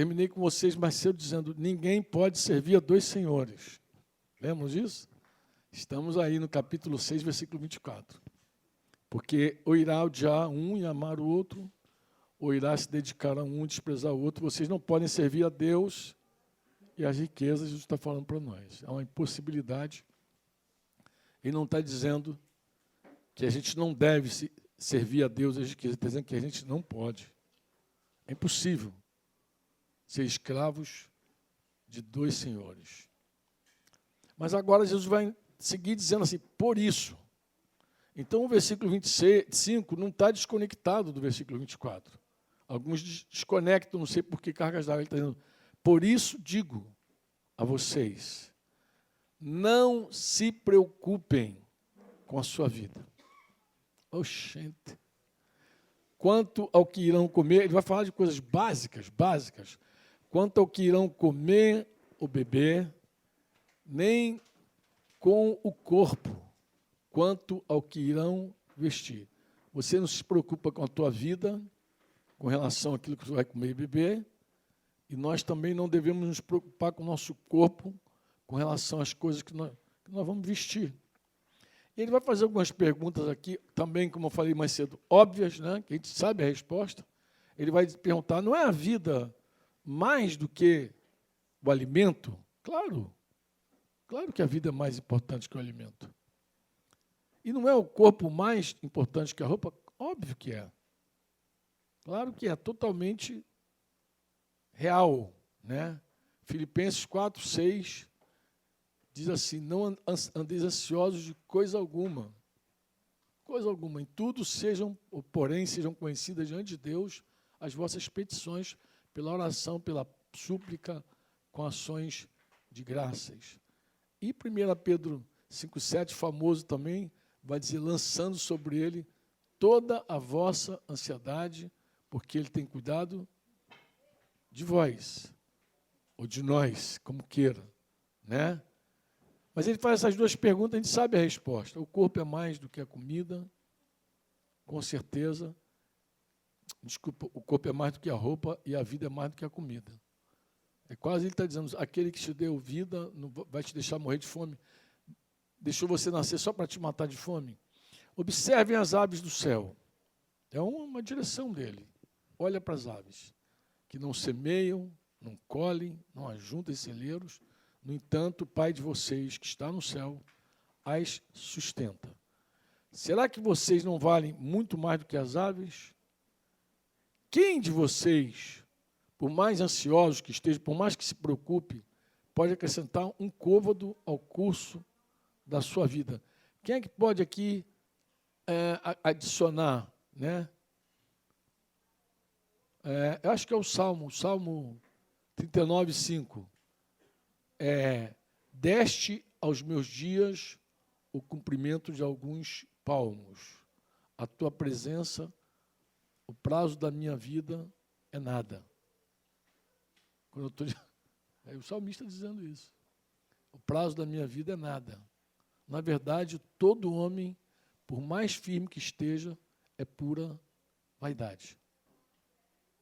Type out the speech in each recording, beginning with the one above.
terminei com vocês mais cedo dizendo, ninguém pode servir a dois senhores. Lembram disso? Estamos aí no capítulo 6, versículo 24. Porque ou irá odiar um e amar o outro, ou irá se dedicar a um e desprezar o outro. Vocês não podem servir a Deus e as riquezas, Jesus está falando para nós. É uma impossibilidade. Ele não está dizendo que a gente não deve servir a Deus e as riquezas, está dizendo que a gente não pode. É impossível ser escravos de dois senhores. Mas agora Jesus vai seguir dizendo assim, por isso. Então o versículo 25 não está desconectado do versículo 24. Alguns desconectam, não sei por que cargas d'água. Ele está dizendo, por isso digo a vocês, não se preocupem com a sua vida. Oxente. Quanto ao que irão comer, ele vai falar de coisas básicas. Quanto ao que irão comer ou beber, nem com o corpo, quanto ao que irão vestir. Você não se preocupa com a tua vida, com relação àquilo que você vai comer e beber, e nós também não devemos nos preocupar com o nosso corpo, com relação às coisas que nós vamos vestir. E ele vai fazer algumas perguntas aqui, também, como eu falei mais cedo, óbvias, né, que a gente sabe a resposta. Ele vai perguntar, não é a vida mais do que o alimento? Claro que a vida é mais importante que o alimento. E não é o corpo mais importante que a roupa? Óbvio que é. Claro que é totalmente real, né? Filipenses 4, 6 diz assim, não andeis ansiosos de coisa alguma. Coisa alguma. Em tudo porém, sejam conhecidas diante de Deus as vossas petições pela oração, pela súplica, com ações de graças. E 1 Pedro 5,7, famoso também, vai dizer, lançando sobre ele toda a vossa ansiedade, porque ele tem cuidado de vós, ou de nós, como queira, né? Mas ele faz essas duas perguntas, a gente sabe a resposta. O corpo é mais do que a comida, com certeza. Desculpa, o corpo é mais do que a roupa e a vida é mais do que a comida. É quase ele está dizendo, aquele que te deu vida não vai te deixar morrer de fome. Deixou você nascer só para te matar de fome? Observem as aves do céu. É uma direção dele. Olha para as aves, que não semeiam, não colhem, não ajuntam em celeiros. No entanto, o Pai de vocês, que está no céu, as sustenta. Será que vocês não valem muito mais do que as aves? Quem de vocês, por mais ansiosos que esteja, por mais que se preocupe, pode acrescentar um côvado ao curso da sua vida? Quem é que pode aqui adicionar, né? Eu acho que é o Salmo 39, 5. Deste aos meus dias o cumprimento de alguns palmos. A tua presença, o prazo da minha vida é nada. Quando eu tô, o salmista dizendo isso. O prazo da minha vida é nada. Na verdade, todo homem, por mais firme que esteja, é pura vaidade.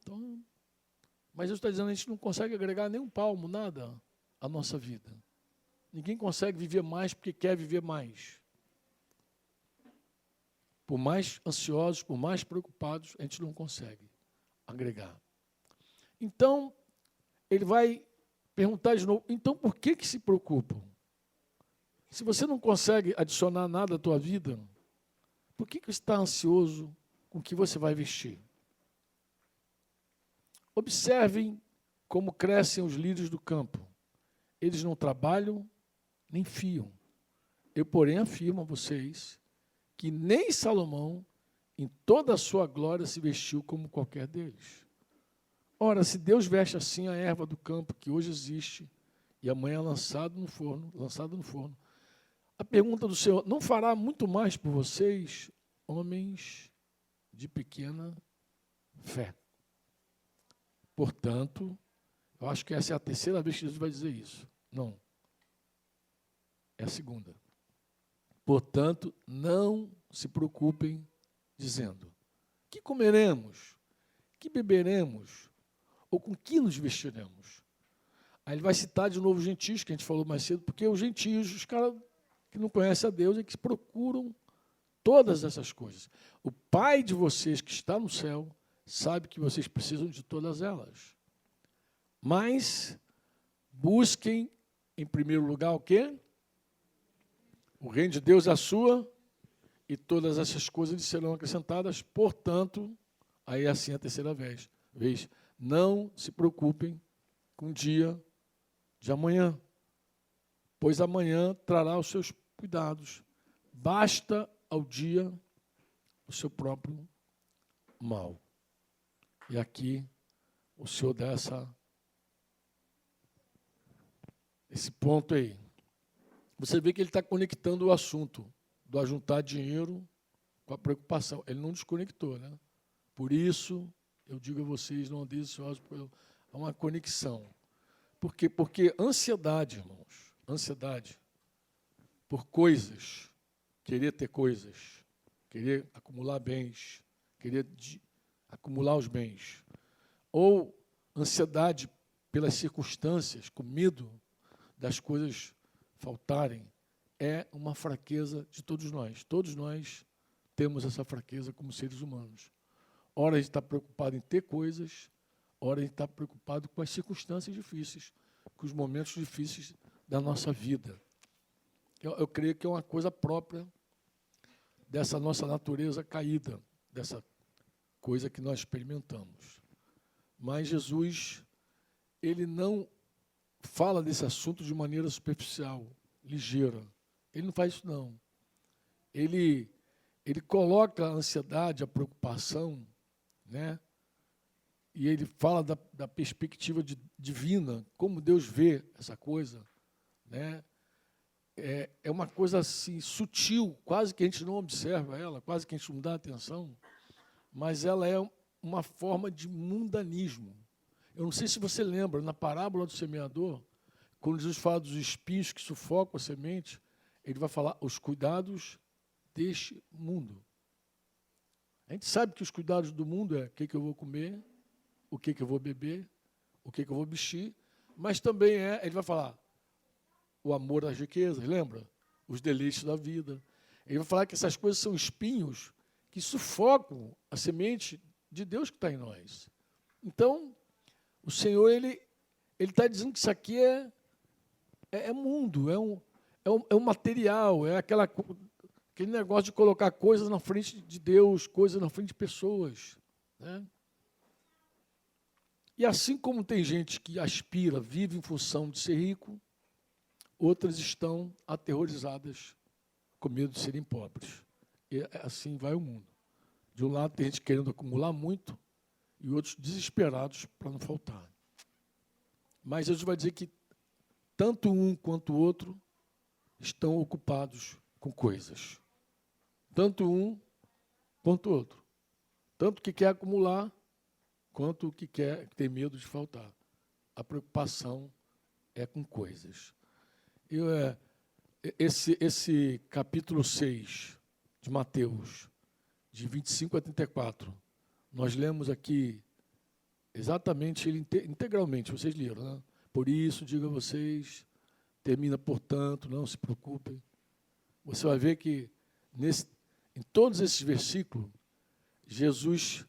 Então, mas eu estou dizendo, a gente não consegue agregar nem um palmo, nada, à nossa vida. Ninguém consegue viver mais porque quer viver mais. Por mais ansiosos, por mais preocupados, a gente não consegue agregar. Então, ele vai perguntar de novo, então por que se preocupam? Se você não consegue adicionar nada à tua vida, por que você está ansioso com o que você vai vestir? Observem como crescem os lírios do campo. Eles não trabalham, nem fiam. Eu, porém, afirmo a vocês que nem Salomão, em toda a sua glória, se vestiu como qualquer deles. Ora, se Deus veste assim a erva do campo, que hoje existe, e amanhã é lançado no forno, a pergunta do Senhor, não fará muito mais por vocês, homens de pequena fé? Portanto, eu acho que essa é a terceira vez que Jesus vai dizer isso. Não. É a segunda. Portanto, não se preocupem dizendo, que comeremos, que beberemos, ou com que nos vestiremos? Aí ele vai citar de novo os gentios, que a gente falou mais cedo, porque os gentios, os caras que não conhecem a Deus, é que procuram todas essas coisas. O Pai de vocês que está no céu sabe que vocês precisam de todas elas. Mas busquem, em primeiro lugar, o quê? O reino de Deus é a sua, e todas essas coisas lhe serão acrescentadas. Portanto, aí assim a terceira vez, não se preocupem com o dia de amanhã, pois amanhã trará os seus cuidados. Basta ao dia o seu próprio mal. E aqui o Senhor dá esse ponto aí. Você vê que ele está conectando o assunto do ajuntar dinheiro com a preocupação. Ele não desconectou, né? Por isso, eu digo a vocês, não andeis ansiosos, há uma conexão. Por quê? Porque ansiedade, irmãos, ansiedade por coisas, querer ter coisas, querer acumular bens, querer acumular os bens, ou ansiedade pelas circunstâncias, com medo das coisas faltarem, é uma fraqueza de todos nós. Todos nós temos essa fraqueza como seres humanos. Ora a gente está preocupado em ter coisas, ora a gente está preocupado com as circunstâncias difíceis, com os momentos difíceis da nossa vida. Eu creio que é uma coisa própria dessa nossa natureza caída, dessa coisa que nós experimentamos. Mas Jesus, ele não fala desse assunto de maneira superficial, ligeira. Ele não faz isso, não. Ele coloca a ansiedade, a preocupação, né? E ele fala da perspectiva divina, como Deus vê essa coisa, né? É uma coisa assim, sutil, quase que a gente não observa ela, quase que a gente não dá atenção, mas ela é uma forma de mundanismo. Eu não sei se você lembra, na parábola do semeador, quando Jesus fala dos espinhos que sufocam a semente, ele vai falar os cuidados deste mundo. A gente sabe que os cuidados do mundo é o que eu vou comer, o que eu vou beber, o que eu vou vestir, mas também ele vai falar o amor às riquezas, lembra? Os deleites da vida. Ele vai falar que essas coisas são espinhos que sufocam a semente de Deus que está em nós. Então, o Senhor, ele está dizendo que isso aqui é mundo, é um material, é aquele negócio de colocar coisas na frente de Deus, coisas na frente de pessoas, né? E assim como tem gente que aspira, vive em função de ser rico, outras estão aterrorizadas com medo de serem pobres. E assim vai o mundo. De um lado tem gente querendo acumular muito e outros desesperados para não faltar. Mas Jesus vai dizer que tanto um quanto o outro estão ocupados com coisas. Tanto um quanto o outro. Tanto que quer acumular, quanto o que tem medo de faltar. A preocupação é com coisas. Esse capítulo 6 de Mateus, de 25 a 34, nós lemos aqui exatamente ele integralmente, vocês leram, né? Por isso, digo a vocês, termina, portanto, não se preocupem. Você vai ver que em todos esses versículos, Jesus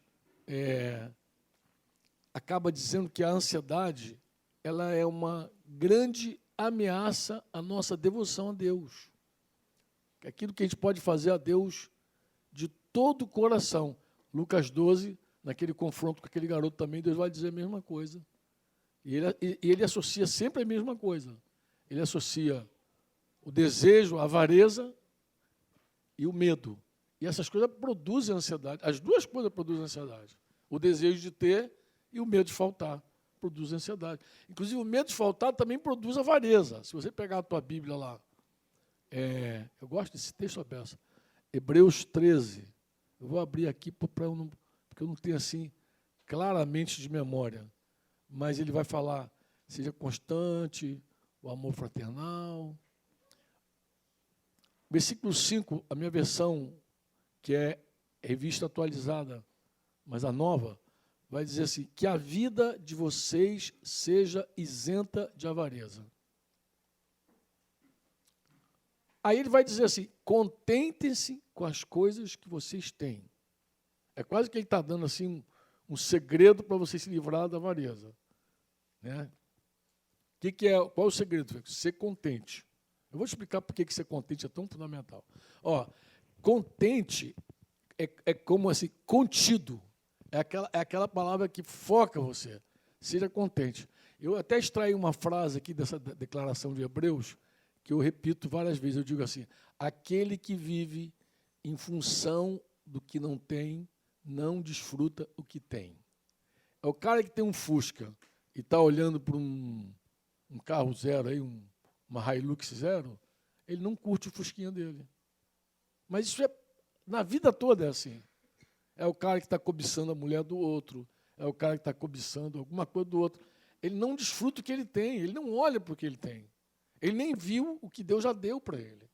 acaba dizendo que a ansiedade ela é uma grande ameaça à nossa devoção a Deus. Aquilo que a gente pode fazer a Deus de todo o coração. Lucas 12, naquele confronto com aquele garoto também, Deus vai dizer a mesma coisa. E ele associa sempre a mesma coisa. Ele associa o desejo, a avareza e o medo. E essas coisas produzem ansiedade. As duas coisas produzem ansiedade. O desejo de ter e o medo de faltar produz ansiedade. Inclusive, o medo de faltar também produz avareza. Se você pegar a tua Bíblia lá, eu gosto desse texto, peça, Hebreus 13. Eu vou abrir aqui porque eu não tenho assim claramente de memória. Mas ele vai falar, seja constante, o amor fraternal. Versículo 5, a minha versão, que é revista atualizada, mas a nova, vai dizer assim, que a vida de vocês seja isenta de avareza. Aí ele vai dizer assim, contentem-se com as coisas que vocês têm. É quase que ele está dando assim um segredo para você se livrar da avareza. Né? Qual é o segredo? Ser contente. Eu vou explicar por que ser contente é tão fundamental. Ó, contente é como assim, contido. É aquela palavra que foca você. Seja contente. Eu até extraí uma frase aqui dessa declaração de Hebreus, que eu repito várias vezes. Eu digo assim, aquele que vive em função do que não tem, não desfruta o que tem. É o cara que tem um Fusca e está olhando para um carro zero, aí, uma Hilux zero, ele não curte o Fusquinha dele. Mas isso na vida toda é assim. É o cara que está cobiçando a mulher do outro, é o cara que está cobiçando alguma coisa do outro. Ele não desfruta o que ele tem, ele não olha para o que ele tem. Ele nem viu o que Deus já deu para ele.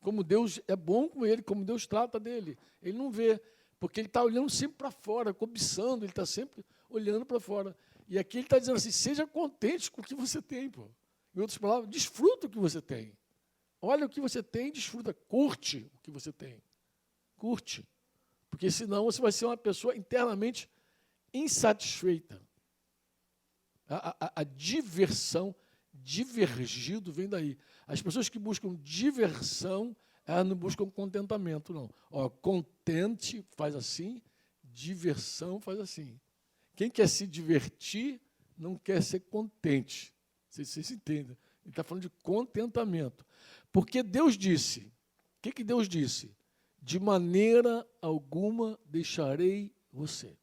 Como Deus é bom com ele, como Deus trata dele. Ele não vê, porque ele está olhando sempre para fora, cobiçando, ele está sempre olhando para fora. E aqui ele está dizendo assim, seja contente com o que você tem. Pô. Em outras palavras, desfruta o que você tem. Olha o que você tem, desfruta, curte o que você tem. Curte. Porque senão você vai ser uma pessoa internamente insatisfeita. A diversão, divergido, vem daí. As pessoas que buscam diversão, elas não buscam contentamento, não. Ó, contente faz assim, diversão faz assim. Quem quer se divertir não quer ser contente. Vocês entendem? Ele está falando de contentamento. Porque Deus disse, o que Deus disse? De maneira alguma deixarei você.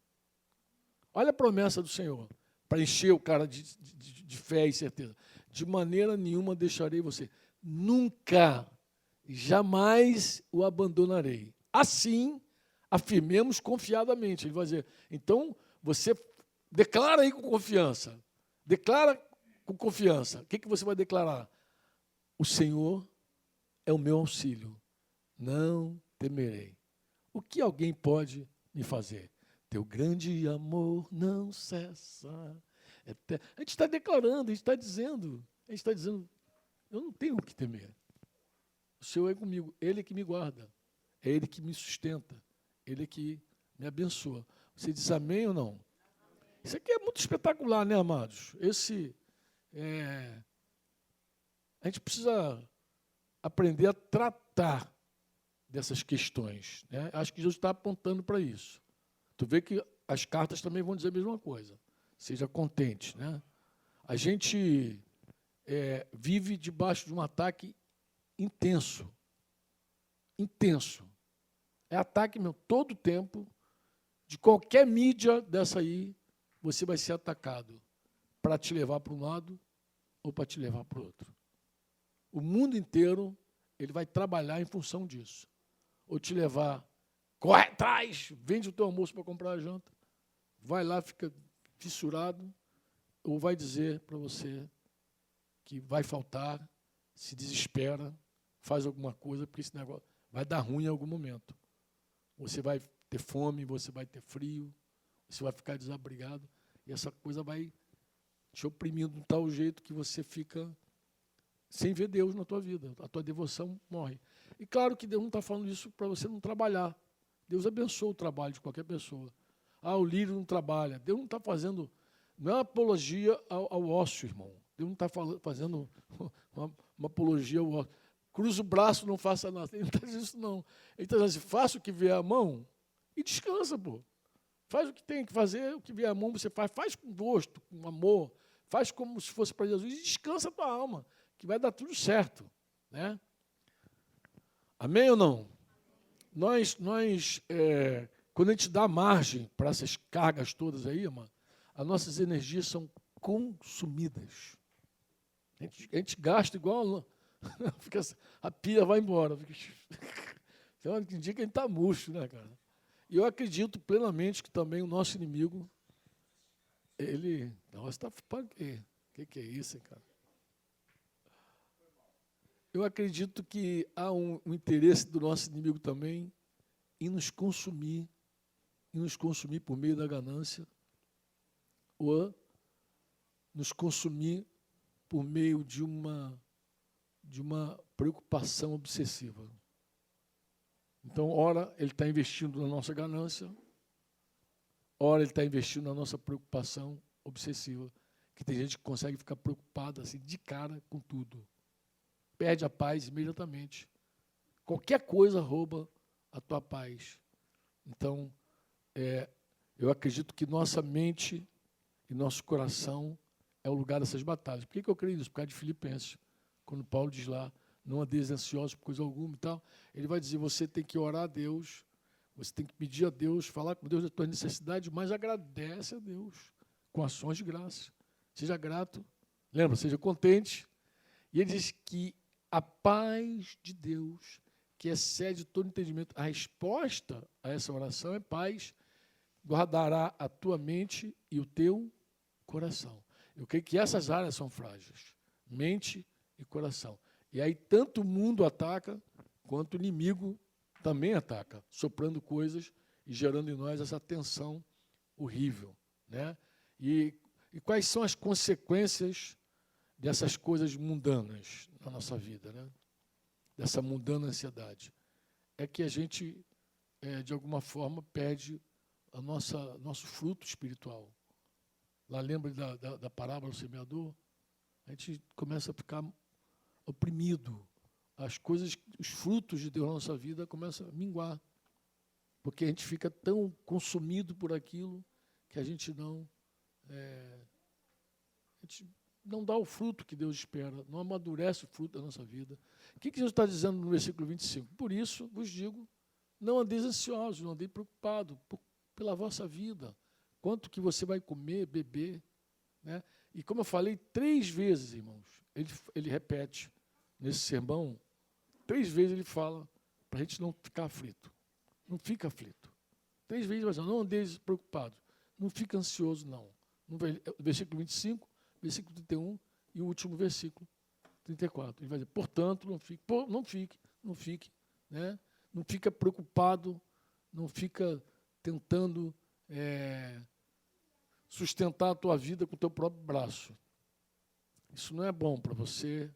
Olha a promessa do Senhor, para encher o cara de fé e certeza. De maneira nenhuma deixarei você. Nunca, jamais o abandonarei. Assim, afirmemos confiadamente. Ele vai dizer, então, você declara aí com confiança. Declara com confiança. O que você vai declarar? O Senhor é o meu auxílio. Não temerei. O que alguém pode me fazer? Teu grande amor não cessa. A gente está declarando, a gente está dizendo, eu não tenho o que temer. O Senhor é comigo, Ele é que me guarda, é Ele que me sustenta, Ele é que me abençoa. Você diz amém ou não? Isso aqui é muito espetacular, né, amados? A gente precisa aprender a tratar dessas questões. Né? Acho que Jesus está apontando para isso. Tu vê que as cartas também vão dizer a mesma coisa. Seja contente. Né? A gente vive debaixo de um ataque intenso. Intenso. É ataque, meu, todo tempo, de qualquer mídia dessa aí, você vai ser atacado para te levar para um lado ou para te levar para o outro. O mundo inteiro ele vai trabalhar em função disso. Ou te levar, corre atrás, vende o teu almoço para comprar a janta, vai lá, fica fissurado, ou vai dizer para você que vai faltar, se desespera, faz alguma coisa, porque esse negócio vai dar ruim em algum momento. Você vai ter fome, você vai ter frio, você vai ficar desabrigado, e essa coisa vai te oprimindo de um tal jeito que você fica sem ver Deus na tua vida, a tua devoção morre. E claro que Deus não está falando isso para você não trabalhar. Deus abençoa o trabalho de qualquer pessoa. O lírio não trabalha. Deus não está fazendo, não é uma apologia ao ócio, irmão. Deus não está fazendo uma apologia ao ócio. Cruza o braço, não faça nada. Ele não está dizendo isso, não. Ele está dizendo assim, faça o que vier à mão e descansa, pô. Faz o que tem que fazer, o que vier à mão você faz com gosto, com amor, faz como se fosse para Jesus e descansa a tua alma, que vai dar tudo certo. Né? Amém ou não? Nós quando a gente dá margem para essas cargas todas aí, irmão, as nossas energias são consumidas. A gente gasta igual, a pia vai embora. Tem dia que a gente está murcho, né, cara? E eu acredito plenamente que também o nosso inimigo, ele... Nossa, tá... O que é isso, hein, cara? Eu acredito que há um interesse do nosso inimigo também em nos consumir por meio da ganância, ou nos consumir por meio de uma preocupação obsessiva. Então, ora, ele está investindo na nossa ganância, ora, ele está investindo na nossa preocupação obsessiva, que tem gente que consegue ficar preocupada assim, de cara com tudo. Perde a paz imediatamente. Qualquer coisa rouba a tua paz. Então, eu acredito que nossa mente e nosso coração é o lugar dessas batalhas. Por que eu creio nisso? Por causa de Filipenses. Quando Paulo diz lá, não andeis ansiosos por coisa alguma e tal, ele vai dizer, você tem que orar a Deus, você tem que pedir a Deus, falar com Deus das tuas necessidades, mas agradece a Deus com ações de graça. Seja grato, lembra, seja contente. E ele diz que a paz de Deus, que excede todo entendimento, a resposta a essa oração é paz, guardará a tua mente e o teu coração. Eu creio que essas áreas são frágeis, mente e coração. E aí tanto o mundo ataca, quanto o inimigo também ataca, soprando coisas e gerando em nós essa tensão horrível, né? E quais são as consequências dessas coisas mundanas na nossa vida, né? Dessa mundana ansiedade? É que a gente, de alguma forma, perde nosso fruto espiritual. Lá lembra da parábola do semeador? A gente começa a ficar oprimido. As coisas, os frutos de Deus na nossa vida começam a minguar. Porque a gente fica tão consumido por aquilo que a gente não dá o fruto que Deus espera, não amadurece o fruto da nossa vida. O que Jesus está dizendo no versículo 25? Por isso vos digo, não andeis ansiosos, não andeis preocupados pela vossa vida. Quanto que você vai comer, beber, né? E como eu falei 3 vezes, irmãos, ele repete nesse sermão, 3 vezes ele fala para a gente não ficar aflito. Não fica aflito. 3 vezes ele vai dizer, não andeis preocupados, não fica ansioso, não. No versículo 25, versículo 31 e o último versículo, 34. Ele vai dizer, portanto, não fique, né? Não fica preocupado, não fica tentando sustentar a tua vida com o teu próprio braço. Isso não é bom para você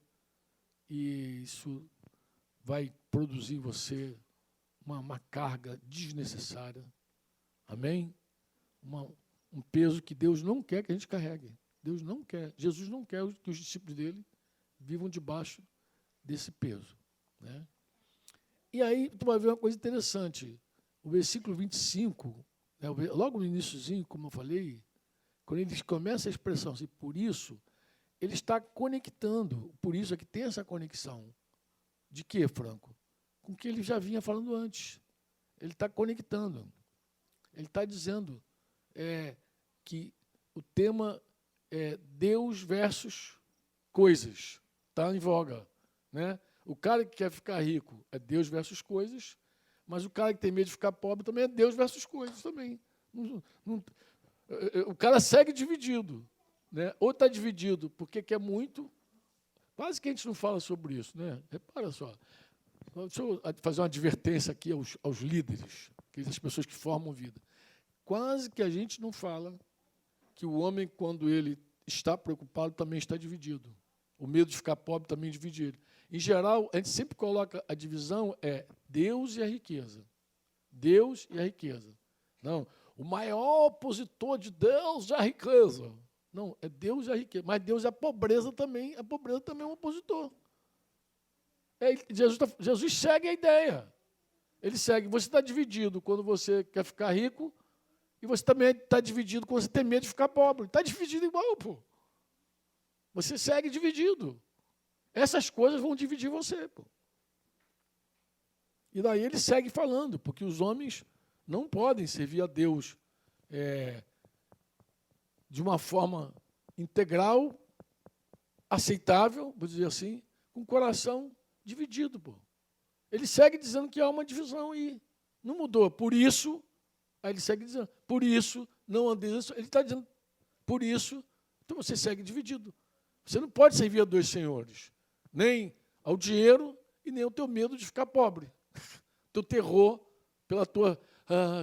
e isso vai produzir em você uma carga desnecessária. Amém? Um peso que Deus não quer que a gente carregue. Deus não quer, Jesus não quer que os discípulos dele vivam debaixo desse peso, né? E aí, tu vai ver uma coisa interessante. O versículo 25, né, logo no iniciozinho, como eu falei, quando ele começa a expressão assim, por isso, ele está conectando. Por isso é que tem essa conexão. De quê, Franco? Com o que ele já vinha falando antes. Ele está conectando. Ele está dizendo que o tema é Deus versus coisas. Está em voga, né? O cara que quer ficar rico é Deus versus coisas, mas o cara que tem medo de ficar pobre também é Deus versus coisas também. O cara segue dividido, né? Ou está dividido porque quer muito, quase que a gente não fala sobre isso, né? Repara só. Deixa eu fazer uma advertência aqui aos líderes, as pessoas que formam vida. Quase que a gente não fala que o homem, quando ele está preocupado, também está dividido. O medo de ficar pobre também divide ele. Em geral, a gente sempre coloca a divisão Deus e a riqueza. Deus e a riqueza. Não, o maior opositor de Deus é a riqueza. Não, é Deus e a riqueza. Mas Deus é a pobreza também. A pobreza também é um opositor. Jesus segue a ideia. Ele segue. Você está dividido quando você quer ficar rico e você também está dividido quando você tem medo de ficar pobre. Está dividido igual, pô. Você segue dividido. Essas coisas vão dividir você, pô. E daí ele segue falando, porque os homens não podem servir a Deus de uma forma integral, aceitável, vou dizer assim, com o coração dividido, pô. Ele segue dizendo que há uma divisão e não mudou. Por isso, aí ele segue dizendo, por isso, não andeis. Ele está dizendo, por isso, então você segue dividido. Você não pode servir a 2 senhores, nem ao dinheiro e nem ao teu medo de ficar pobre. Teu terror pela tua,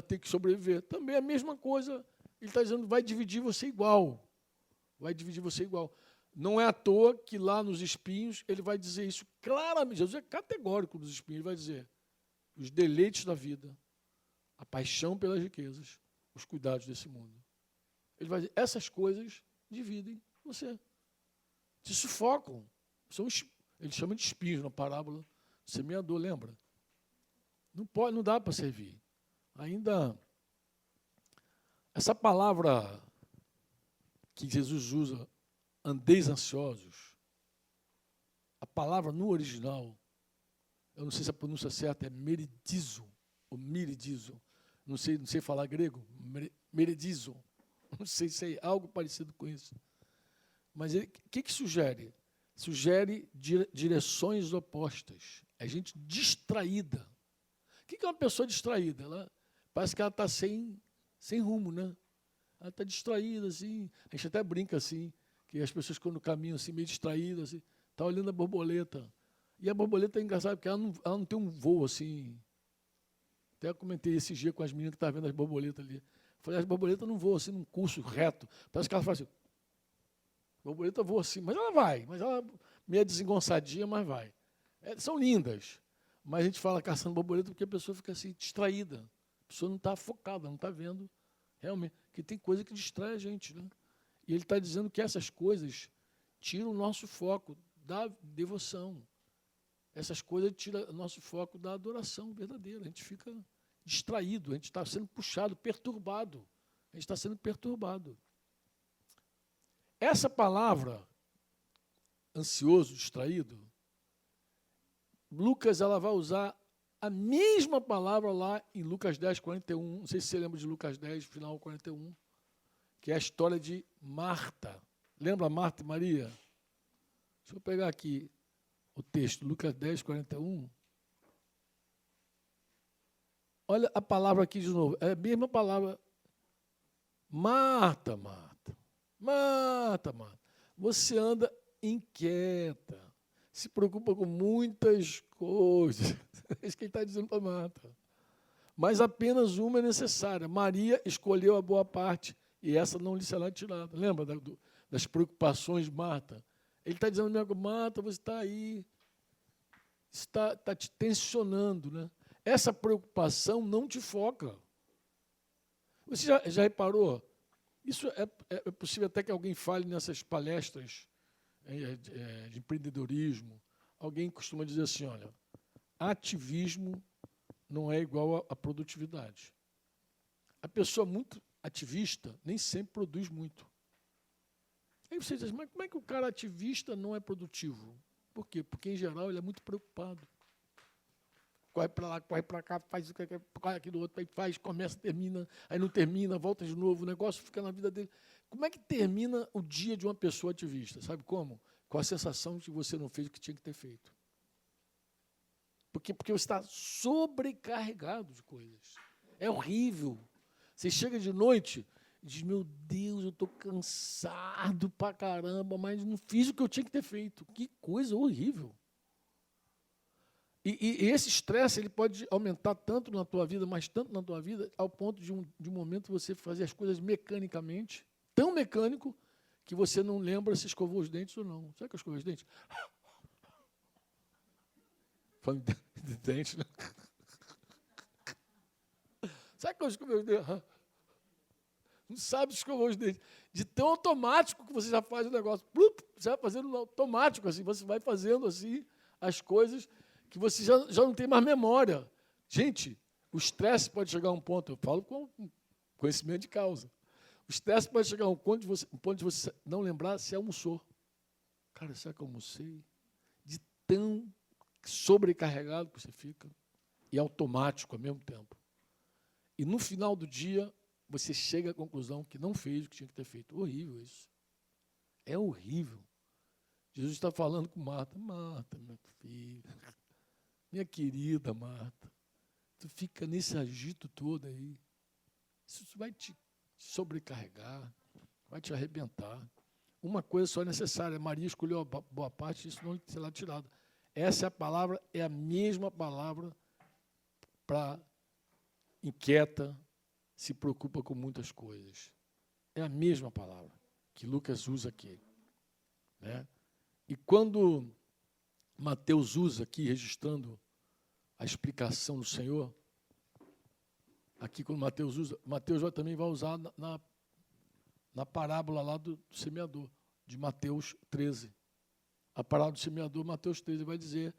tem que sobreviver. Também é a mesma coisa Ele está dizendo, vai dividir você igual. Vai dividir você igual. Não é à toa que lá nos espinhos ele vai dizer isso claramente. Jesus é categórico nos espinhos, ele vai dizer os deleites da vida, a paixão pelas riquezas, os cuidados desse mundo. Ele vai dizer, essas coisas dividem você. Te sufocam. Ele chama de espinhos na parábola do semeador, lembra? Não dá para servir. Ainda, essa palavra que Jesus usa, andeis ansiosos, a palavra no original, eu não sei se a pronúncia certa é meridizo, ou miridizo, não sei falar grego, meridizo, não sei se é algo parecido com isso. Mas o que sugere? Sugere direções opostas. É gente distraída. O que é uma pessoa distraída? Parece que ela está sem rumo, né? Ela está distraída, assim. A gente até brinca assim, que as pessoas quando caminham assim, meio distraídas, assim, tá olhando a borboleta. E a borboleta é engraçada, porque ela não tem um voo assim. Até comentei esse dia com as meninas que estavam vendo as borboletas ali. Falei, as borboletas não voam assim num curso reto. Parece que elas fazem assim. A borboleta voa assim, mas ela vai. Mas ela meio desengonçadinha, mas vai. São lindas. Mas a gente fala caçando borboleta porque a pessoa fica assim, distraída. A pessoa não está focada, não está vendo realmente. Porque tem coisa que distrai a gente, né? E ele está dizendo que essas coisas tiram o nosso foco da devoção. Essas coisas tiram o nosso foco da adoração verdadeira. A gente fica distraído, a gente está sendo puxado, perturbado. A gente está sendo perturbado. Essa palavra, ansioso, distraído, Lucas ela vai usar a mesma palavra lá em Lucas 10, 41. Não sei se você lembra de Lucas 10, final 41, que é a história de Marta. Lembra Marta e Maria? Deixa eu pegar aqui o texto, Lucas 10, 41. Olha a palavra aqui de novo. É a mesma palavra. Marta, Marta. Marta, Marta. Você anda inquieta. Se preocupa com muitas coisas. É isso que ele está dizendo para Marta. Mas apenas uma é necessária. Maria escolheu a boa parte e essa não lhe será tirada. Lembra das preocupações de Marta? Ele está dizendo, Marta, você está aí, está te tensionando, né? Essa preocupação não te foca. Você já reparou? Isso é possível até que alguém fale nessas palestras de empreendedorismo. Alguém costuma dizer assim, olha, ativismo não é igual a produtividade. A pessoa muito ativista nem sempre produz muito. Aí você diz, mas como é que o cara ativista não é produtivo? Por quê? Porque, em geral, ele é muito preocupado. Corre para lá, corre para cá, faz aquilo outro, aí faz, começa, termina, aí não termina, volta de novo, o negócio fica na vida dele. Como é que termina o dia de uma pessoa ativista? Sabe como? Com a sensação de que você não fez o que tinha que ter feito. Porque você está sobrecarregado de coisas. É horrível. Você chega de noite e diz, meu Deus, eu estou cansado pra caramba, mas não fiz o que eu tinha que ter feito. Que coisa horrível. E esse estresse ele pode aumentar tanto na tua vida, mas tanto na tua vida, ao ponto de um momento você fazer as coisas mecanicamente, tão mecânico, que você não lembra se escovou os dentes ou não. Sabe que eu escovei os dentes? Falando de dentes, né? Sabe que eu escovei os dentes? Não sabe se escovou os dentes. De tão automático que você já faz o negócio. Você vai fazendo automático, assim, você vai fazendo assim as coisas que você já não tem mais memória. Gente, o estresse pode chegar a um ponto, eu falo com conhecimento de causa. O estresse pode chegar a um ponto de você não lembrar se almoçou. Cara, será que eu almocei? De tão sobrecarregado que você fica e automático ao mesmo tempo. E no final do dia, você chega à conclusão que não fez o que tinha que ter feito. Horrível isso. É horrível. Jesus está falando com Marta. Marta, minha filha, minha querida Marta, tu fica nesse agito todo aí. Isso vai te sobrecarregar, vai te arrebentar. Uma coisa só é necessária. Maria escolheu a boa parte, isso não será tirado. Essa é a palavra, é a mesma palavra para inquieta, se preocupa com muitas coisas. É a mesma palavra que Lucas usa aqui, né? E quando Mateus usa aqui, registrando a explicação do Senhor, aqui quando Mateus usa, Mateus também vai usar na parábola lá do semeador, de Mateus 13. A parábola do semeador, Mateus 13, vai dizer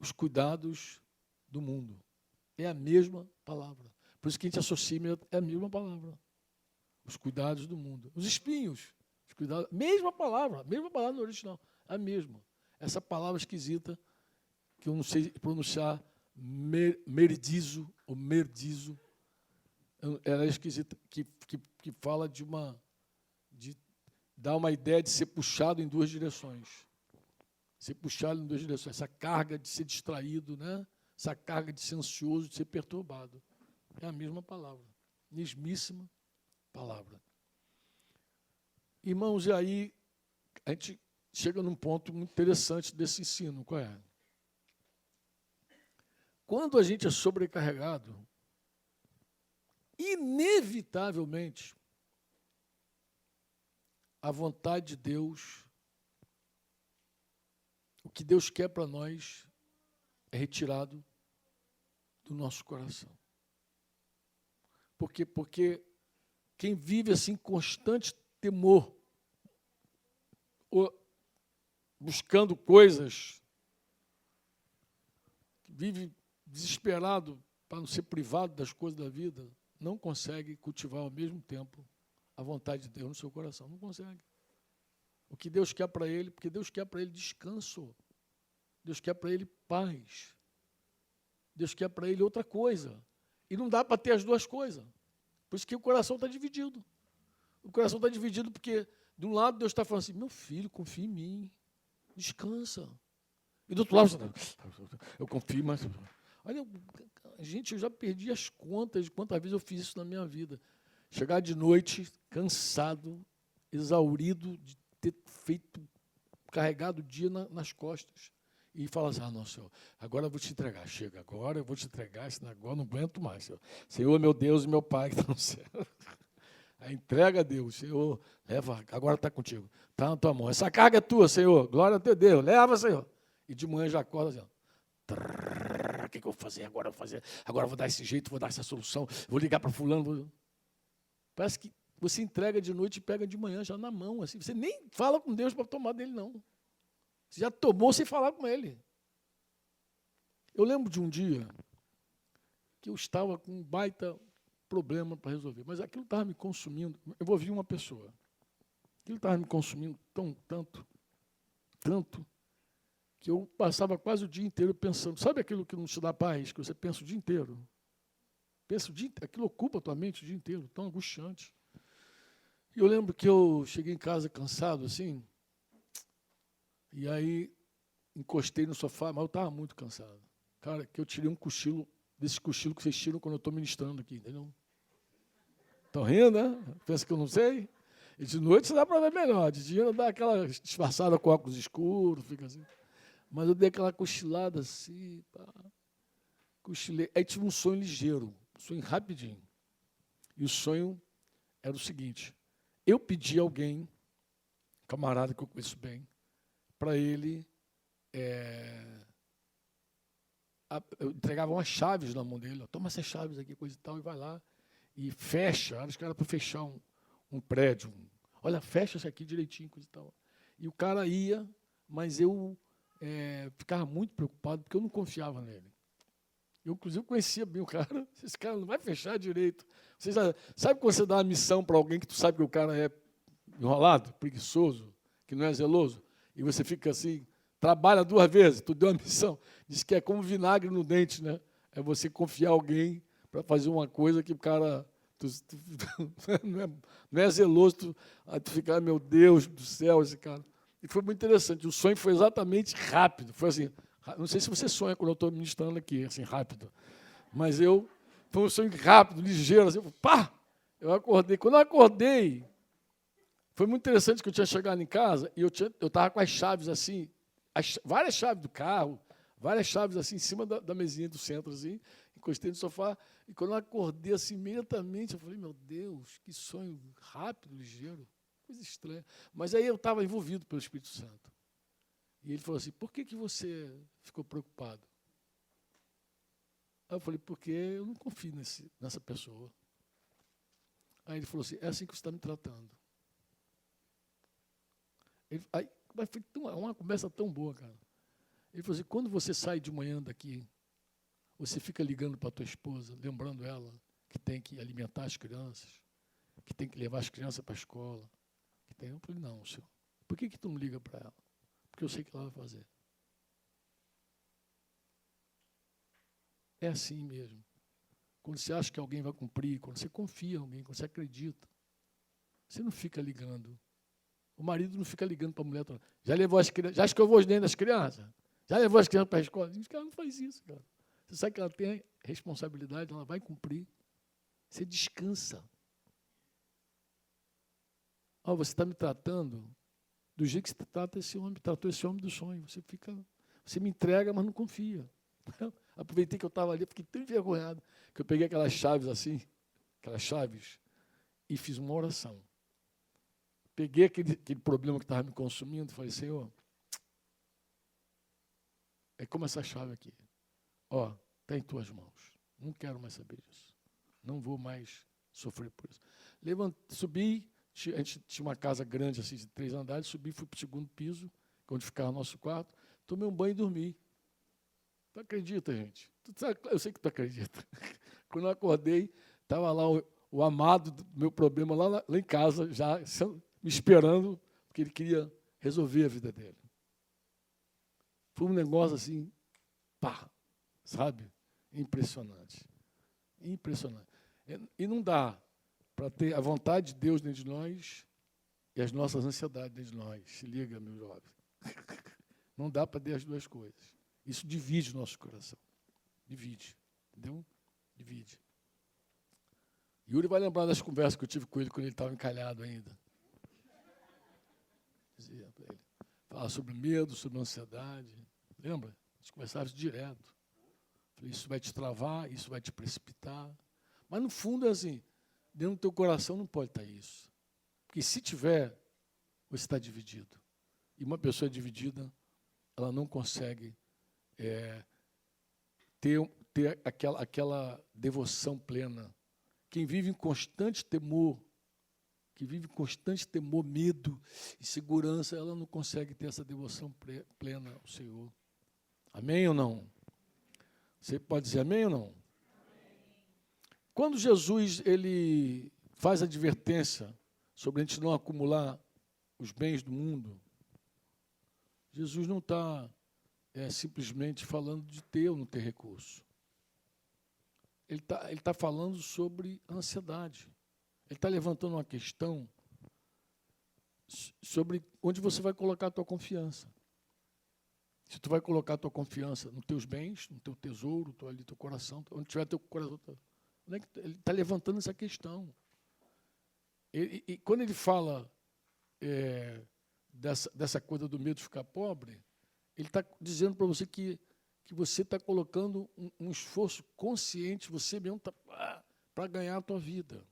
os cuidados do mundo. É a mesma palavra. Por isso que a gente associa, é a mesma palavra. Os cuidados do mundo. Os espinhos. Os cuidados, mesma palavra no original. A mesma. Essa palavra esquisita, que eu não sei pronunciar, merdizo, ou merdizo, ela é esquisita, que fala de dar uma ideia de ser puxado em duas direções. Ser puxado em duas direções. Essa carga de ser distraído, né? Essa carga de ser ansioso, de ser perturbado. É a mesma palavra. Mesmíssima palavra. Irmãos, e aí a gente chega num ponto muito interessante desse ensino. Qual é? Quando a gente é sobrecarregado, inevitavelmente, a vontade de Deus, o que Deus quer para nós, é retirado do nosso coração. Por quê? Porque quem vive assim, constante temor, ou buscando coisas, vive desesperado para não ser privado das coisas da vida, não consegue cultivar ao mesmo tempo a vontade de Deus no seu coração. Não consegue. O que Deus quer para ele, porque Deus quer para ele descanso. Deus quer para ele paz. Deus quer para ele outra coisa. E não dá para ter as duas coisas. Por isso que o coração está dividido. O coração está dividido porque, de um lado, Deus está falando assim, meu filho, confia em mim, descansa. E do outro lado, eu confio, mas... Olha, gente, eu já perdi as contas de quantas vezes eu fiz isso na minha vida. Chegar de noite, cansado, exaurido, de ter carregado o dia nas costas. E falar assim, não, Senhor, agora eu vou te entregar. Chega, agora eu vou te entregar, senão agora eu não aguento mais, Senhor. Senhor, meu Deus e meu Pai que está no céu. A entrega a Deus, Senhor, leva, agora está contigo. Está na tua mão. Essa carga é tua, Senhor. Glória a teu Deus. Leva, Senhor. E de manhã já acorda assim, o que eu vou fazer agora? Agora eu vou dar esse jeito, vou dar essa solução, vou ligar para fulano. Parece que você entrega de noite e pega de manhã já na mão. Assim. Você nem fala com Deus para tomar dele, não. Você já tomou sem falar com ele. Eu lembro de um dia que eu estava com um baita problema para resolver, mas aquilo estava me consumindo. Eu envolvi uma pessoa. Aquilo estava me consumindo tanto, que eu passava quase o dia inteiro pensando. Sabe aquilo que não te dá paz, que você pensa o dia inteiro? Aquilo ocupa a tua mente o dia inteiro, tão angustiante. E eu lembro que eu cheguei em casa cansado, assim, e aí encostei no sofá, mas eu estava muito cansado. Cara, que eu tirei um cochilo, desse cochilo que vocês tiram quando eu estou ministrando aqui, entendeu? Estão rindo, né? Pensa que eu não sei? E de noite você dá para ver melhor, de dia dá aquela disfarçada com óculos escuros, fica assim. Mas eu dei aquela cochilada assim, pá. Cochilei. Aí tive um sonho ligeiro, um sonho rapidinho. E o sonho era o seguinte, eu pedi a alguém, um camarada que eu conheço bem, para ele, eu entregava umas chaves na mão dele, toma essas chaves aqui, coisa e tal, e vai lá, e fecha, acho que era para fechar um prédio, olha, fecha isso aqui direitinho, coisa e tal. E o cara ia, mas eu ficava muito preocupado, porque eu não confiava nele. Eu, inclusive, conhecia bem o cara, esse cara não vai fechar direito. Você sabe quando você dá uma missão para alguém que tu sabe que o cara é enrolado, preguiçoso, que não é zeloso, e você fica assim, trabalha 2 vezes, tu deu uma missão, diz que é como vinagre no dente, né? É você confiar em alguém para fazer uma coisa que o cara não é zeloso, tu fica, meu Deus do céu, esse cara. E foi muito interessante, o sonho foi exatamente rápido, foi assim, não sei se você sonha quando eu estou ministrando aqui, assim, rápido, mas foi um sonho rápido, ligeiro, assim, pá! Eu acordei, quando eu acordei, foi muito interessante que eu tinha chegado em casa e eu estava com as chaves assim, várias chaves do carro, várias chaves assim em cima da mesinha do centro, assim, encostei no sofá, e quando eu acordei assim, imediatamente, eu falei, meu Deus, que sonho rápido, ligeiro, coisa estranha. Mas aí eu estava envolvido pelo Espírito Santo. E ele falou assim, por que você ficou preocupado? Aí eu falei, porque eu não confio nessa pessoa. Aí ele falou assim, é assim que você está me tratando. Mas foi uma conversa tão boa, cara. Ele falou assim, quando você sai de manhã daqui, você fica ligando para a tua esposa, lembrando ela que tem que alimentar as crianças, que tem que levar as crianças para a escola. Eu falei, não, senhor, por que tu não liga para ela? Porque eu sei que ela vai fazer. É assim mesmo. Quando você acha que alguém vai cumprir, quando você confia em alguém, quando você acredita, você não fica ligando. O marido não fica ligando para a mulher, já levou as crianças, já escovou os dentes das crianças? Já levou as crianças para a escola? Diz que ela não faz isso, cara. Você sabe que ela tem responsabilidade, ela vai cumprir. Você descansa. Você está me tratando do jeito que você tratou esse homem do sonho. Você me entrega, mas não confia. Aproveitei que eu estava ali, fiquei tão envergonhado, que eu peguei aquelas chaves assim, e fiz uma oração. Peguei aquele problema que estava me consumindo e falei, Senhor, é como essa chave aqui. Está em tuas mãos. Não quero mais saber disso. Não vou mais sofrer por isso. Subi, a gente tinha uma casa grande, assim, de 3 andares, subi, fui para o 2º piso, onde ficava o nosso quarto, tomei um banho e dormi. Tu acredita, gente? Eu sei que tu acredita. Quando eu acordei, estava lá o amado do meu problema, lá em casa, já me esperando, porque ele queria resolver a vida dele. Foi um negócio assim, sabe? Impressionante. Impressionante. E não dá para ter a vontade de Deus dentro de nós e as nossas ansiedades dentro de nós. Se liga, meu jovem. Não dá para ter as duas coisas. Isso divide o nosso coração. Divide. Entendeu? Divide. Yuri vai lembrar das conversas que eu tive com ele quando ele estava encalhado ainda. Dizia para ele. Falava sobre medo, sobre ansiedade. Lembra? A gente conversava isso direto. Falei, isso vai te travar, isso vai te precipitar. Mas, no fundo, é assim, dentro do teu coração não pode estar isso. Porque se tiver, você está dividido. E uma pessoa dividida, ela não consegue ter aquela devoção plena. Quem vive em constante temor, medo, insegurança, ela não consegue ter essa devoção plena ao Senhor. Amém ou não? Você pode dizer amém ou não? Amém. Quando Jesus ele faz a advertência sobre a gente não acumular os bens do mundo, Jesus não está simplesmente falando de ter ou não ter recurso. Ele tá falando sobre a ansiedade. Ele está levantando uma questão sobre onde você vai colocar a tua confiança. Se tu vai colocar a tua confiança nos teus bens, no teu tesouro, teu coração, onde tiver teu coração. Ele está levantando essa questão. E quando ele fala dessa coisa do medo de ficar pobre, ele está dizendo para você que você está colocando um esforço consciente, você mesmo para ganhar a tua vida.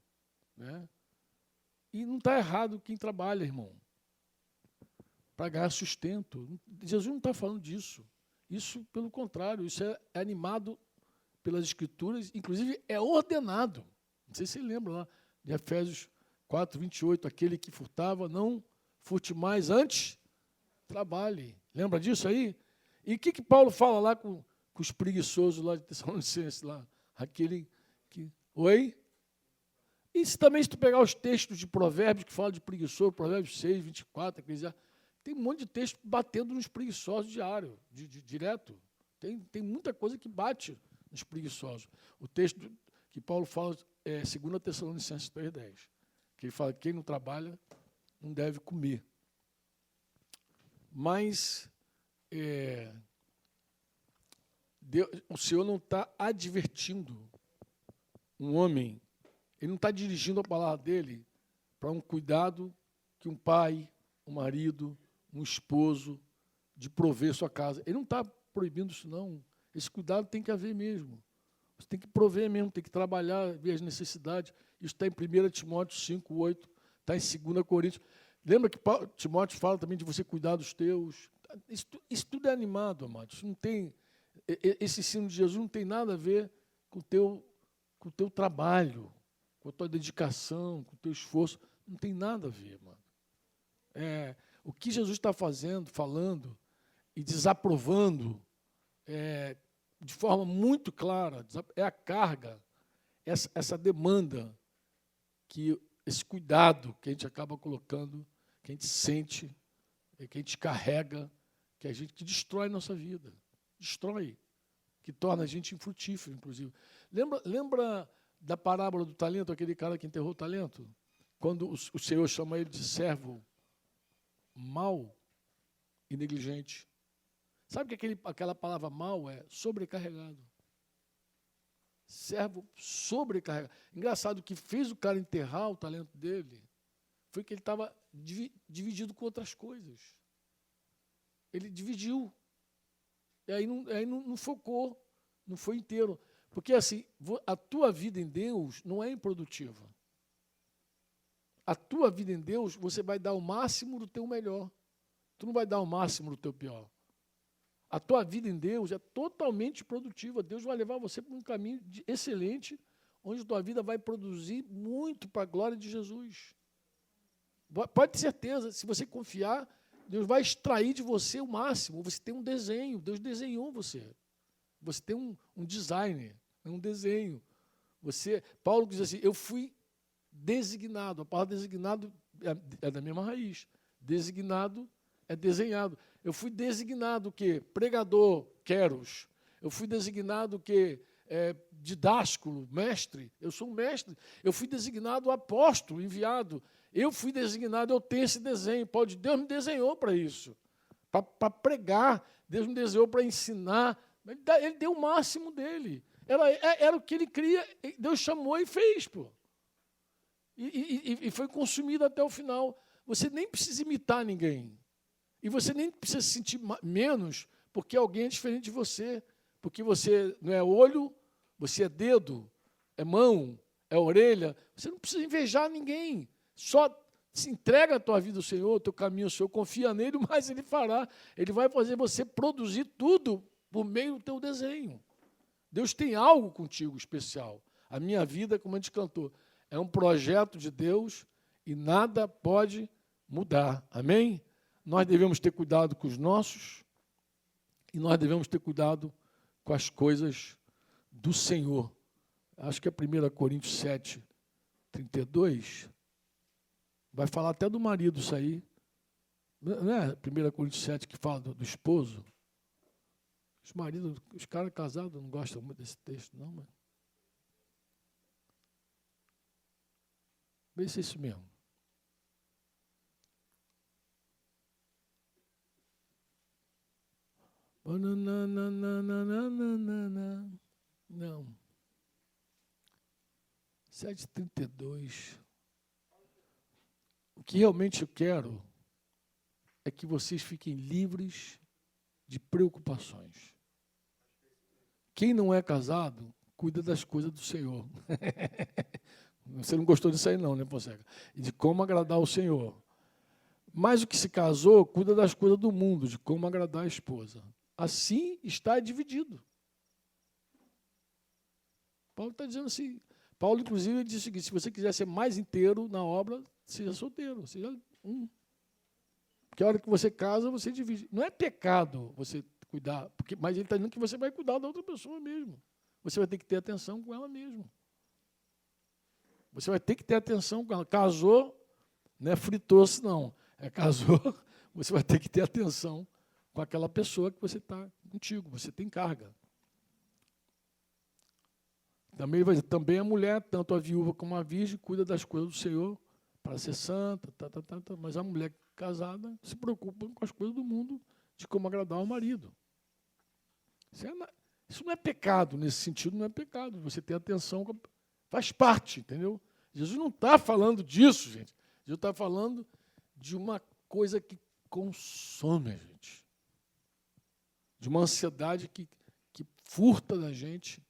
Né? E não está errado quem trabalha, irmão, para ganhar sustento. Jesus não está falando disso. Isso, pelo contrário, isso é animado pelas Escrituras, inclusive é ordenado. Não sei se você lembra lá, de Efésios 4, 28, aquele que furtava, não furte mais, antes trabalhe. Lembra disso aí? E o que Paulo fala lá com os preguiçosos lá de Tessalonicenses, lá? Aquele que... Oi? E se tu pegar os textos de Provérbios, que falam de preguiçoso, Provérbios 6, 24, tem um monte de texto batendo nos preguiçosos direto. Tem muita coisa que bate nos preguiçosos. O texto que Paulo fala é 2 Tessalonicenses 3,10, que ele fala que quem não trabalha não deve comer. Mas o Senhor não está advertindo um homem, ele não está dirigindo a palavra dele para um cuidado que um pai, um marido, um esposo, de prover sua casa. Ele não está proibindo isso, não. Esse cuidado tem que haver mesmo. Você tem que prover mesmo, tem que trabalhar, ver as necessidades. Isso está em 1 Timóteo 5, 8, está em 2 Coríntios. Lembra que Timóteo fala também de você cuidar dos teus. Isso tudo é animado, amados. Isso não tem, esse ensino de Jesus não tem nada a ver com o teu trabalho, com a tua dedicação, com o teu esforço. Não tem nada a ver, mano. O que Jesus está fazendo, falando e desaprovando de forma muito clara, é a carga, essa demanda, esse cuidado que a gente acaba colocando, que a gente sente, que a gente carrega, que destrói a nossa vida, destrói, que torna a gente infrutífero, inclusive. Lembra da parábola do talento, aquele cara que enterrou o talento? Quando o Senhor chama ele de servo mau e negligente. Sabe que aquela palavra mal é sobrecarregado. Servo sobrecarregado. Engraçado, o que fez o cara enterrar o talento dele foi que ele estava dividido com outras coisas. Ele dividiu. E aí não focou, não foi inteiro. Porque assim, a tua vida em Deus não é improdutiva. A tua vida em Deus, você vai dar o máximo do teu melhor. Tu não vai dar o máximo do teu pior. A tua vida em Deus é totalmente produtiva. Deus vai levar você para um caminho excelente, onde a tua vida vai produzir muito para a glória de Jesus. Pode ter certeza, se você confiar, Deus vai extrair de você o máximo. Você tem um desenho, Deus desenhou você. Você tem um design, um desenho. Paulo diz assim, eu fui designado. A palavra designado é da mesma raiz. Designado é desenhado. Eu fui designado o quê? Pregador, Keros. Eu fui designado o quê? Didásculo, mestre. Eu sou um mestre. Eu fui designado apóstolo, enviado. Eu fui designado, eu tenho esse desenho. Deus me desenhou para isso. Para pregar. Deus me desenhou para ensinar. Ele deu o máximo dele. Era o que ele queria. Deus chamou e fez, pô. E foi consumido até o final. Você nem precisa imitar ninguém. E você nem precisa se sentir menos porque alguém é diferente de você. Porque você não é olho, você é dedo, é mão, é orelha. Você não precisa invejar ninguém. Só se entrega a tua vida ao Senhor, o teu caminho ao Senhor, confia nele, mas Ele fará. Ele vai fazer você produzir tudo por meio do teu desenho. Deus tem algo contigo especial. A minha vida, como a gente cantou, é um projeto de Deus e nada pode mudar. Amém? Nós devemos ter cuidado com os nossos e nós devemos ter cuidado com as coisas do Senhor. Acho que é 1 Coríntios 7, 32. Vai falar até do marido isso aí. Não é 1 Coríntios 7 que fala do esposo? Os maridos, os caras casados não gostam muito desse texto, não, mas... Vê se é isso mesmo. Não. 7,32. O que realmente eu quero é que vocês fiquem livres de preocupações. Quem não é casado, cuida das coisas do Senhor. Você não gostou disso aí não, né, Fonseca? De como agradar o Senhor. Mas o que se casou, cuida das coisas do mundo, de como agradar a esposa. Assim está dividido. Paulo está dizendo assim. Paulo, inclusive, ele disse o seguinte, se você quiser ser mais inteiro na obra, seja solteiro, seja um. Porque a hora que você casa, você divide. Não é pecado você cuidar, mas ele está dizendo que você vai cuidar da outra pessoa mesmo. Você vai ter que ter atenção com ela mesmo. Você vai ter que ter atenção com ela. Casou, não é fritou-se, não. Casou, você vai ter que ter atenção com aquela pessoa que você está contigo, você tem carga. Também a mulher, tanto a viúva como a virgem, cuida das coisas do Senhor para ser santa, mas a mulher casada se preocupa com as coisas do mundo, de como agradar o marido. Isso não é pecado, nesse sentido não é pecado. Você ter atenção, faz parte, entendeu? Jesus não está falando disso, gente. Jesus está falando de uma coisa que consome a gente. De uma ansiedade que furta da gente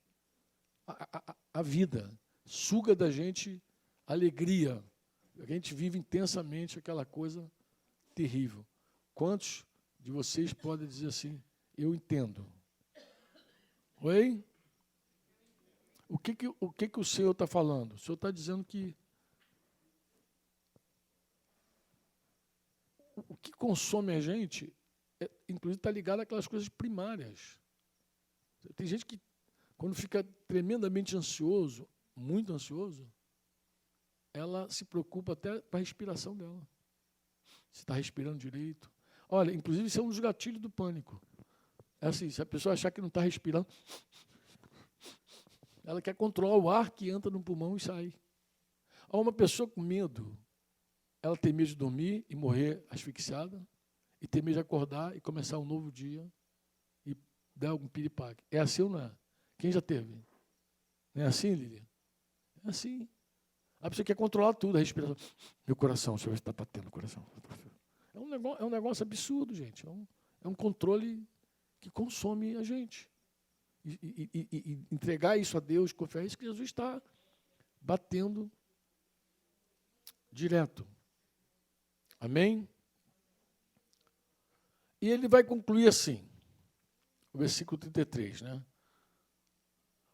a vida, suga da gente a alegria. A gente vive intensamente aquela coisa terrível. Quantos de vocês podem dizer assim, eu entendo? Oi? O que o Senhor está falando? O Senhor está dizendo que o que consome a gente, inclusive, está ligado àquelas coisas primárias. Tem gente que, quando fica tremendamente ansioso, muito ansioso, ela se preocupa até com a respiração dela. Se está respirando direito. Olha, inclusive, isso é um dos gatilhos do pânico. É assim, se a pessoa achar que não está respirando, ela quer controlar o ar que entra no pulmão e sai. Uma pessoa com medo, ela tem medo de dormir e morrer asfixiada, e tem medo de acordar e começar um novo dia e dar algum piripaque. É assim ou não é? Quem já teve? Não é assim, Lilian? É assim. A pessoa quer controlar tudo, a respiração. Meu coração, deixa eu ver se está batendo o coração. É um negócio absurdo, gente. É um controle que consome a gente. E entregar isso a Deus, confiar isso que Jesus está batendo direto. Amém? E ele vai concluir assim, o versículo 33, né?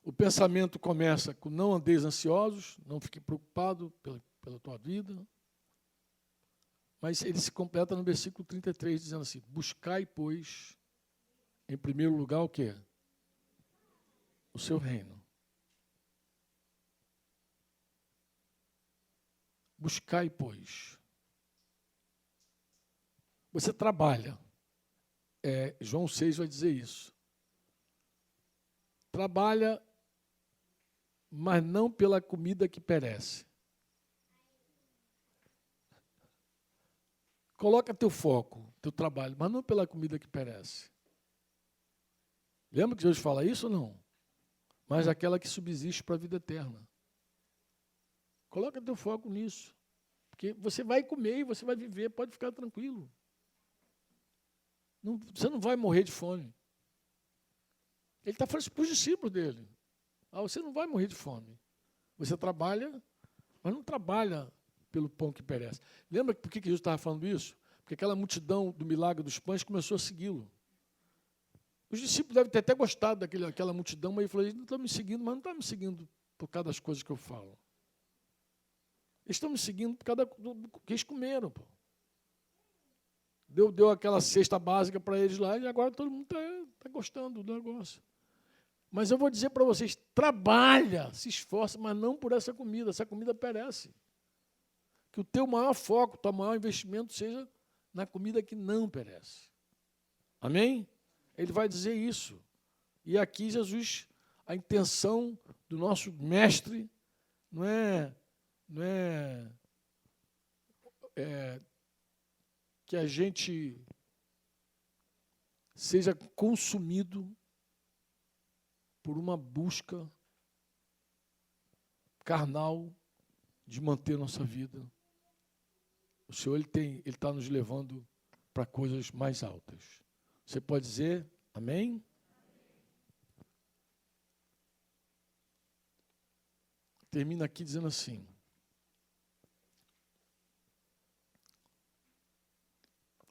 O pensamento começa com não andeis ansiosos, não fique preocupado pela tua vida. Mas ele se completa no versículo 33, dizendo assim, buscai, pois, em primeiro lugar o quê? O seu reino. Buscai, pois. Você trabalha. João 6 vai dizer isso. Trabalha, mas não pela comida que perece. Coloca teu foco, teu trabalho, mas não pela comida que perece. Lembra que Jesus fala isso ou não? Mas aquela que subsiste para a vida eterna. Coloca teu foco nisso. Porque você vai comer e você vai viver, pode ficar tranquilo. Você não vai morrer de fome. Ele está falando isso para os discípulos dele. Você não vai morrer de fome. Você trabalha, mas não trabalha pelo pão que perece. Lembra por que Jesus estava falando isso? Porque aquela multidão do milagre dos pães começou a segui-lo. Os discípulos devem ter até gostado daquela multidão, mas ele falou, eles não estão me seguindo, mas não estão me seguindo por causa das coisas que eu falo. Eles estão me seguindo por causa do que eles comeram. Pô. Deu aquela cesta básica para eles lá e agora todo mundo está gostando do negócio. Mas eu vou dizer para vocês, trabalha, se esforça, mas não por essa comida perece. Que o teu maior foco, o teu maior investimento seja na comida que não perece. Amém? Ele vai dizer isso. E aqui Jesus, a intenção do nosso mestre não é que a gente seja consumido por uma busca carnal de manter nossa vida. O Senhor ele está nos levando para coisas mais altas. Você pode dizer amém? Termina aqui dizendo assim.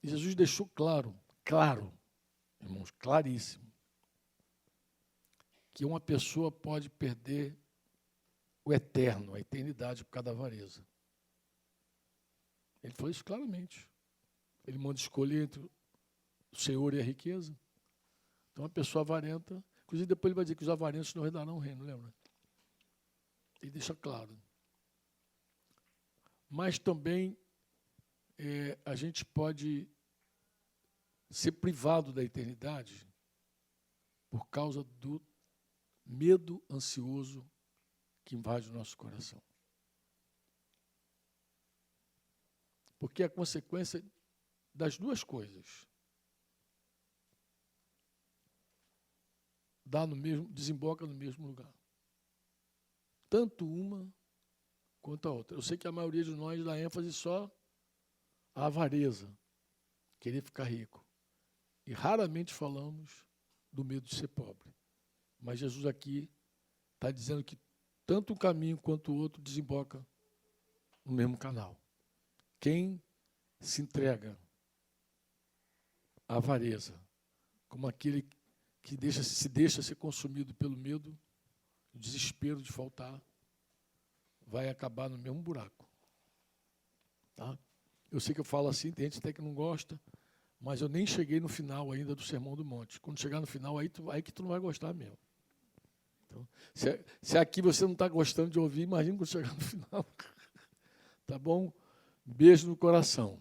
Jesus deixou claro, irmãos, claríssimo, que uma pessoa pode perder o eterno, a eternidade, por causa da avareza. Ele falou isso claramente. Ele manda escolher entre o Senhor e a riqueza. Então, a pessoa avarenta, inclusive depois ele vai dizer que os avarentos não herdarão o reino, lembra? Ele deixa claro. Mas também a gente pode ser privado da eternidade por causa do medo ansioso que invade o nosso coração. Porque é a consequência das duas coisas. Desemboca no mesmo lugar. Tanto uma quanto a outra. Eu sei que a maioria de nós dá ênfase só à avareza, querer ficar rico. E raramente falamos do medo de ser pobre. Mas Jesus aqui está dizendo que tanto um caminho quanto o outro desemboca no mesmo canal. Quem se entrega à avareza, como aquele que se deixa ser consumido pelo medo, o desespero de faltar, vai acabar no mesmo buraco. Tá? Eu sei que eu falo assim, tem gente até que não gosta, mas eu nem cheguei no final ainda do Sermão do Monte. Quando chegar no final, aí que tu não vai gostar mesmo. Então, se aqui você não está gostando de ouvir, imagina quando chegar no final. Tá bom? Beijo no coração.